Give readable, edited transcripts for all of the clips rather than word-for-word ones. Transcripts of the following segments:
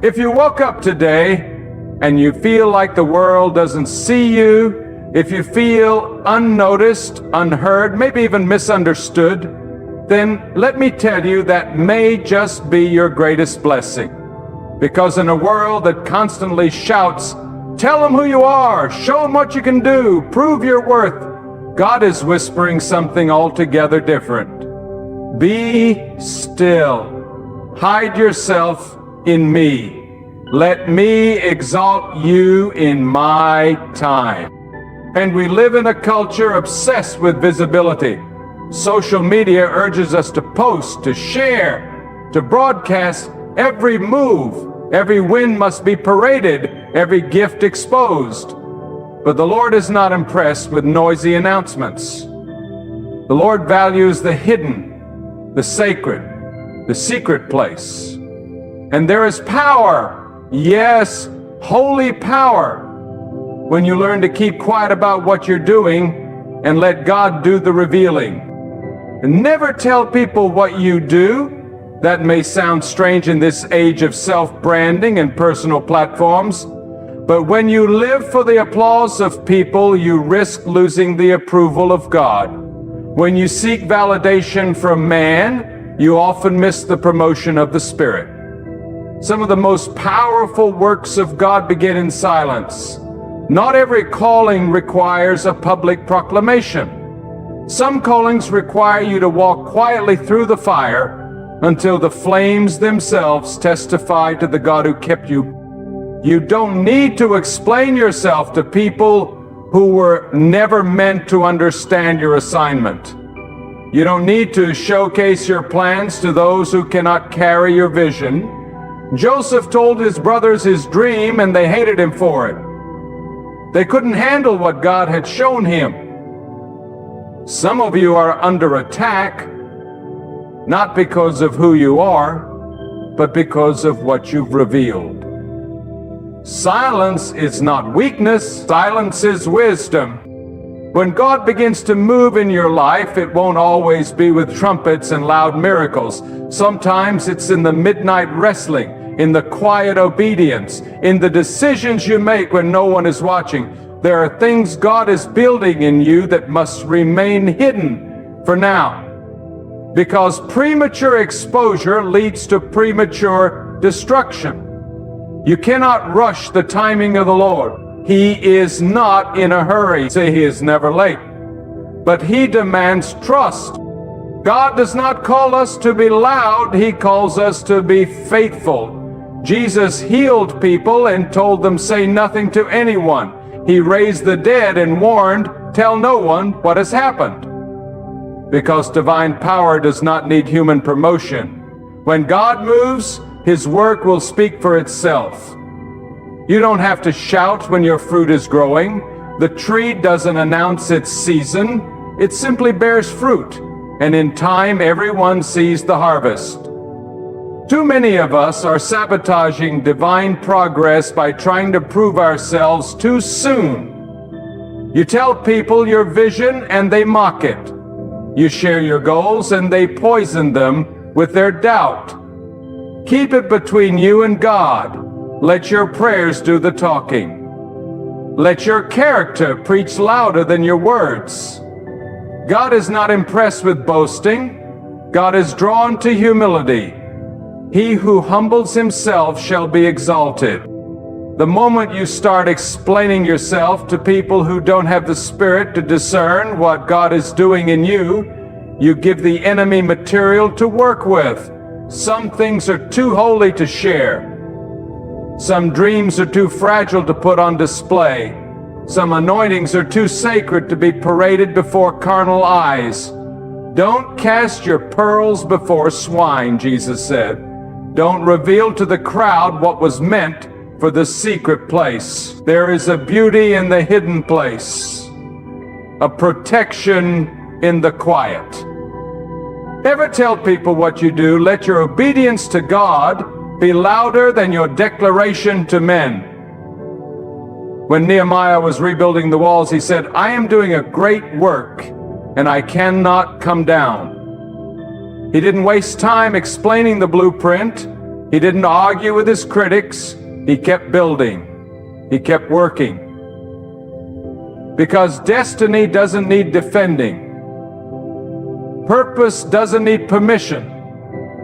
If you woke up today and you feel like the world doesn't see you, if you feel unnoticed, unheard, maybe even misunderstood, then let me tell you that may just be your greatest blessing. Because in a world that constantly shouts, "Tell them who you are, show them what you can do, prove your worth," God is whispering something altogether different. Be still. Hide yourself in me. Let me exalt you in my time. And we live in a culture obsessed with visibility. Social media urges us to post, to share, to broadcast every move. Every win must be paraded, every gift exposed. But the Lord is not impressed with noisy announcements. The Lord values the hidden, the sacred, the secret place. And there is power, yes, holy power, when you learn to keep quiet about what you're doing and let God do the revealing. And never tell people what you do. That may sound strange in this age of self-branding and personal platforms, but when you live for the applause of people, you risk losing the approval of God. When you seek validation from man, you often miss the promotion of the Spirit. Some of the most powerful works of God begin in silence. Not every calling requires a public proclamation. Some callings require you to walk quietly through the fire until the flames themselves testify to the God who kept you. You don't need to explain yourself to people who were never meant to understand your assignment. You don't need to showcase your plans to those who cannot carry your vision. Joseph told his brothers his dream and they hated him for it. They couldn't handle what God had shown him. Some of you are under attack, not because of who you are, but because of what you've revealed. Silence is not weakness, silence is wisdom. When God begins to move in your life, it won't always be with trumpets and loud miracles. Sometimes it's in the midnight wrestling, in the quiet obedience, in the decisions you make when no one is watching. There are things God is building in you that must remain hidden for now. Because premature exposure leads to premature destruction. You cannot rush the timing of the Lord. He is not in a hurry. Say He is never late. But He demands trust. God does not call us to be loud. He calls us to be faithful. Jesus healed people and told them, say nothing to anyone. He raised the dead and warned, tell no one what has happened. Because divine power does not need human promotion. When God moves, His work will speak for itself. You don't have to shout when your fruit is growing. The tree doesn't announce its season. It simply bears fruit. And in time, everyone sees the harvest. Too many of us are sabotaging divine progress by trying to prove ourselves too soon. You tell people your vision and they mock it. You share your goals and they poison them with their doubt. Keep it between you and God. Let your prayers do the talking. Let your character preach louder than your words. God is not impressed with boasting. God is drawn to humility. He who humbles himself shall be exalted. The moment you start explaining yourself to people who don't have the Spirit to discern what God is doing in you, you give the enemy material to work with. Some things are too holy to share. Some dreams are too fragile to put on display. Some anointings are too sacred to be paraded before carnal eyes. Don't cast your pearls before swine, Jesus said. Don't reveal to the crowd what was meant for the secret place. There is a beauty in the hidden place, a protection in the quiet. Never tell people what you do. Let your obedience to God be louder than your declaration to men. When Nehemiah was rebuilding the walls, he said, I am doing a great work, and I cannot come down. He didn't waste time explaining the blueprint. He didn't argue with his critics. He kept building. He kept working. Because destiny doesn't need defending. Purpose doesn't need permission.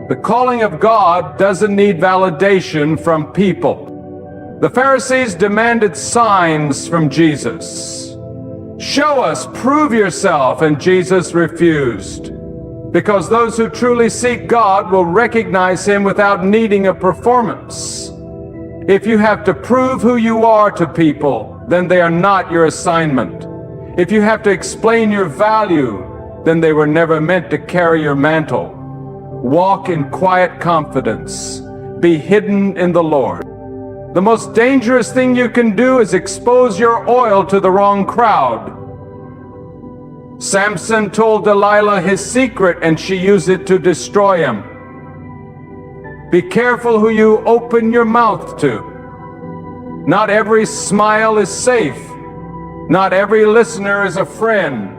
The calling of God doesn't need validation from people. The Pharisees demanded signs from Jesus. Show us, prove yourself, and Jesus refused. Because those who truly seek God will recognize Him without needing a performance. If you have to prove who you are to people, then they are not your assignment. If you have to explain your value, then they were never meant to carry your mantle. Walk in quiet confidence. Be hidden in the Lord. The most dangerous thing you can do is expose your oil to the wrong crowd. Samson told Delilah his secret, and she used it to destroy him. Be careful who you open your mouth to. Not every smile is safe. Not every listener is a friend.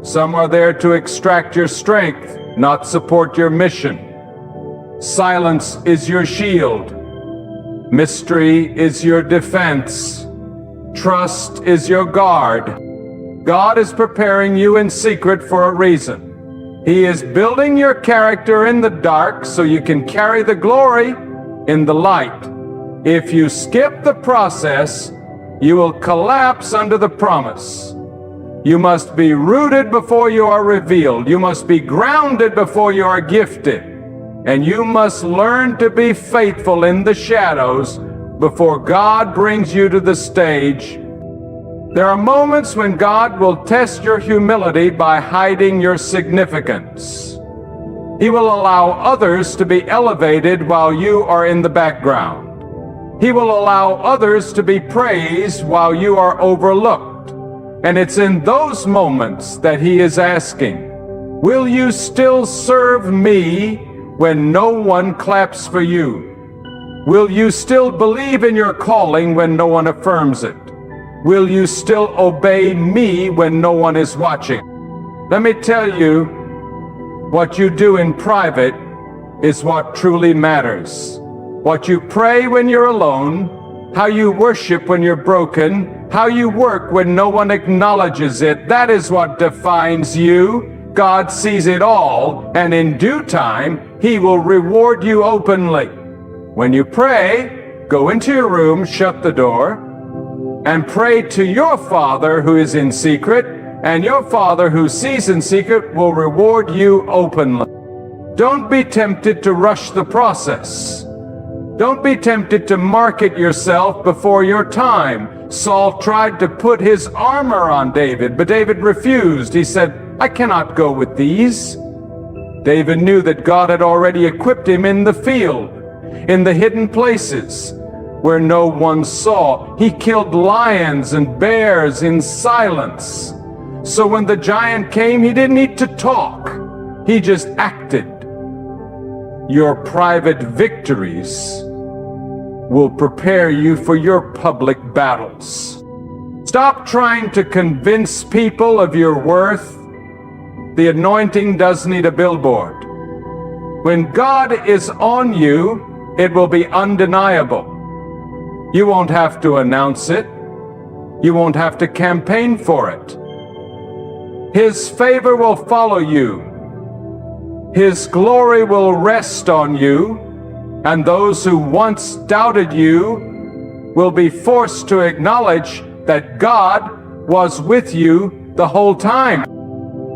Some are there to extract your strength, not support your mission. Silence is your shield. Mystery is your defense. Trust is your guard. God is preparing you in secret for a reason. He is building your character in the dark so you can carry the glory in the light. If you skip the process, you will collapse under the promise. You must be rooted before you are revealed. You must be grounded before you are gifted. And you must learn to be faithful in the shadows before God brings you to the stage. There are moments when God will test your humility by hiding your significance. He will allow others to be elevated while you are in the background. He will allow others to be praised while you are overlooked. And it's in those moments that He is asking, will you still serve me when no one claps for you? Will you still believe in your calling when no one affirms it? Will you still obey me when no one is watching? Let me tell you, what you do in private is what truly matters. What you pray when you're alone, how you worship when you're broken, how you work when no one acknowledges it, that is what defines you. God sees it all, and in due time, He will reward you openly. When you pray, go into your room, shut the door, and pray to your Father who is in secret, and your Father who sees in secret will reward you openly. Don't be tempted to rush the process. Don't be tempted to market yourself before your time. Saul tried to put his armor on David, but David refused. He said, I cannot go with these. David knew that God had already equipped him in the field, in the hidden places where no one saw. He killed lions and bears in silence. So when the giant came, he didn't need to talk. He just acted. Your private victories will prepare you for your public battles. Stop trying to convince people of your worth. The anointing does need a billboard. When God is on you, it will be undeniable. You won't have to announce it. You won't have to campaign for it. His favor will follow you. His glory will rest on you, and those who once doubted you will be forced to acknowledge that God was with you the whole time.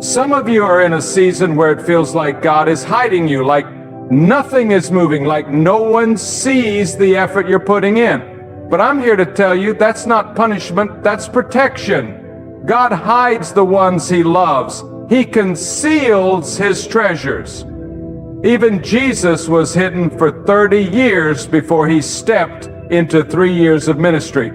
Some of you are in a season where it feels like God is hiding you, like nothing is moving, like no one sees the effort you're putting in. But I'm here to tell you that's not punishment, that's protection. God hides the ones He loves. He conceals His treasures. Even Jesus was hidden for 30 years before He stepped into 3 years of ministry.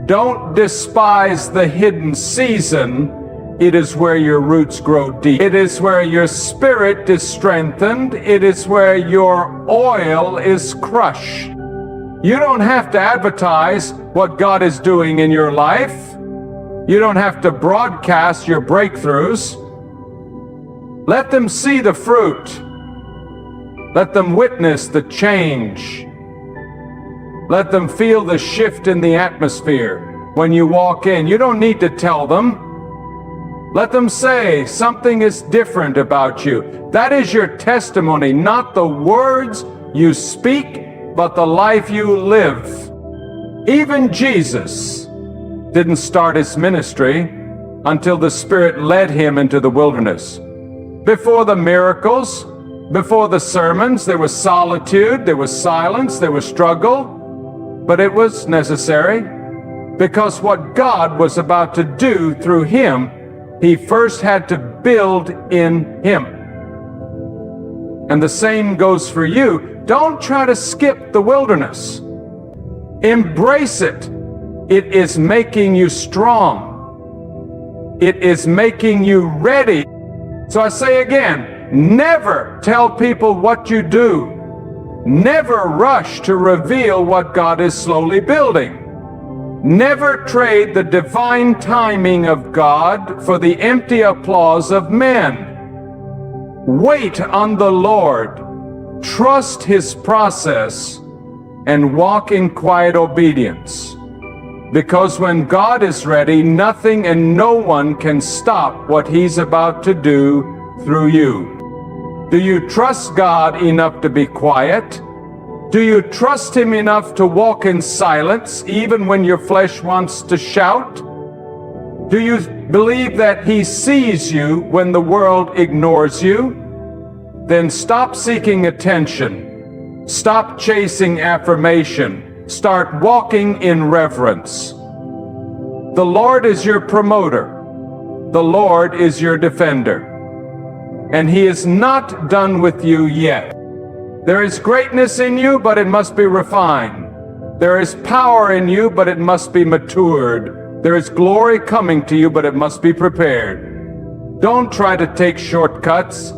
Don't despise the hidden season. It is where your roots grow deep. It is where your spirit is strengthened. It is where your oil is crushed. You don't have to advertise what God is doing in your life. You don't have to broadcast your breakthroughs. Let them see the fruit. Let them witness the change. Let them feel the shift in the atmosphere when you walk in. You don't need to tell them. Let them say something is different about you. That is your testimony, not the words you speak, but the life you live. Even Jesus didn't start his ministry until the Spirit led him into the wilderness. Before the miracles, before the sermons, there was solitude, there was silence, there was struggle, but it was necessary because what God was about to do through him, he first had to build in him. And the same goes for you. Don't try to skip the wilderness. Embrace it. It is making you strong. It is making you ready. So I say again, never tell people what you do. Never rush to reveal what God is slowly building. Never trade the divine timing of God for the empty applause of men. Wait on the Lord. Trust his process and walk in quiet obedience. Because when God is ready, nothing and no one can stop what he's about to do through you. Do you trust God enough to be quiet? Do you trust him enough to walk in silence even when your flesh wants to shout? Do you believe that he sees you when the world ignores you? Then stop seeking attention. Stop chasing affirmation. Start walking in reverence. The Lord is your promoter. The Lord is your defender. And he is not done with you yet. There is greatness in you, but it must be refined. There is power in you, but it must be matured. There is glory coming to you, but it must be prepared. Don't try to take shortcuts.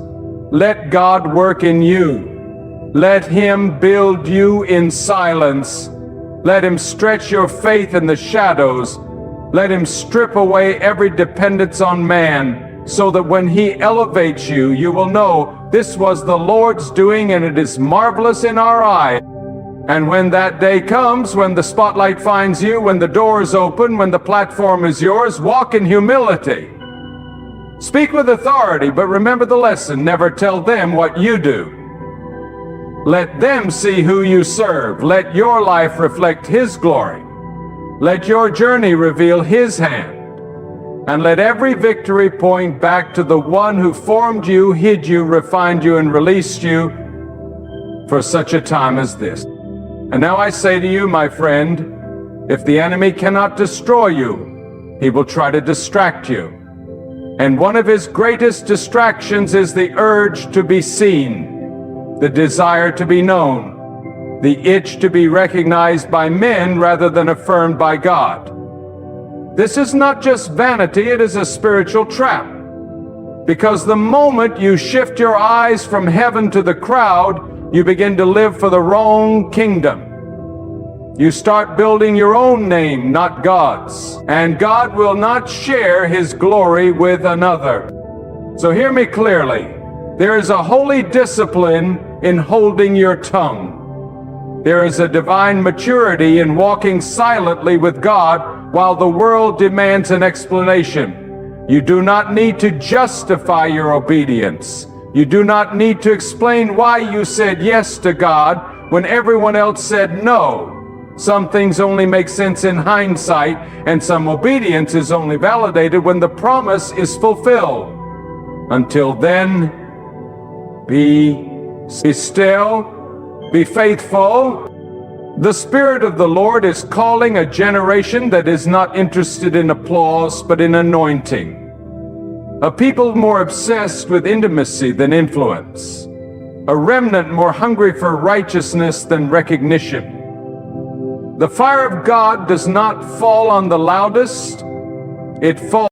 Let God work in you. Let him build you in silence. Let him stretch your faith in the shadows. Let him strip away every dependence on man, so that when he elevates you, you will know this was the Lord's doing and it is marvelous in our eyes. And when that day comes, when the spotlight finds you, when the door is open, when the platform is yours, walk in humility. Speak with authority, but remember the lesson. Never tell them what you do. Let them see who you serve. Let your life reflect his glory. Let your journey reveal his hand. And let every victory point back to the one who formed you, hid you, refined you, and released you for such a time as this. And now I say to you, my friend, if the enemy cannot destroy you, he will try to distract you. And one of his greatest distractions is the urge to be seen, the desire to be known, the itch to be recognized by men rather than affirmed by God. This is not just vanity, it is a spiritual trap. Because the moment you shift your eyes from heaven to the crowd, you begin to live for the wrong kingdom. You start building your own name, not God's. And God will not share his glory with another. So hear me clearly. There is a holy discipline in holding your tongue. There is a divine maturity in walking silently with God while the world demands an explanation. You do not need to justify your obedience. You do not need to explain why you said yes to God when everyone else said no. Some things only make sense in hindsight, and some obedience is only validated when the promise is fulfilled. Until then, be still, be faithful. The Spirit of the Lord is calling a generation that is not interested in applause, but in anointing. A people more obsessed with intimacy than influence. A remnant more hungry for righteousness than recognition. The fire of God does not fall on the loudest, it falls